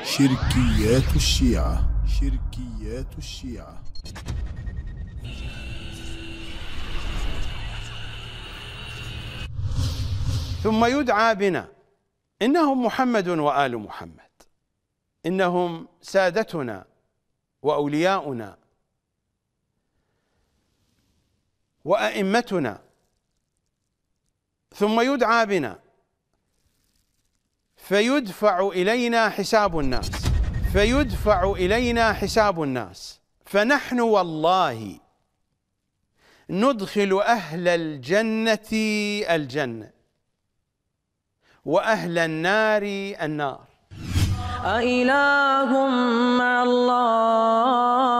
شركيات الشيعة. شركيات الشيعة. ثم يدعى بنا: إنهم محمد وآل محمد، إنهم سادتنا وأولياؤنا وأئمتنا. ثم يدعى بنا فيدفع إلينا حساب الناس، فيدفع إلينا حساب الناس، فنحن والله ندخل أهل الجنة الجنة وأهل النار النار. أإله مع الله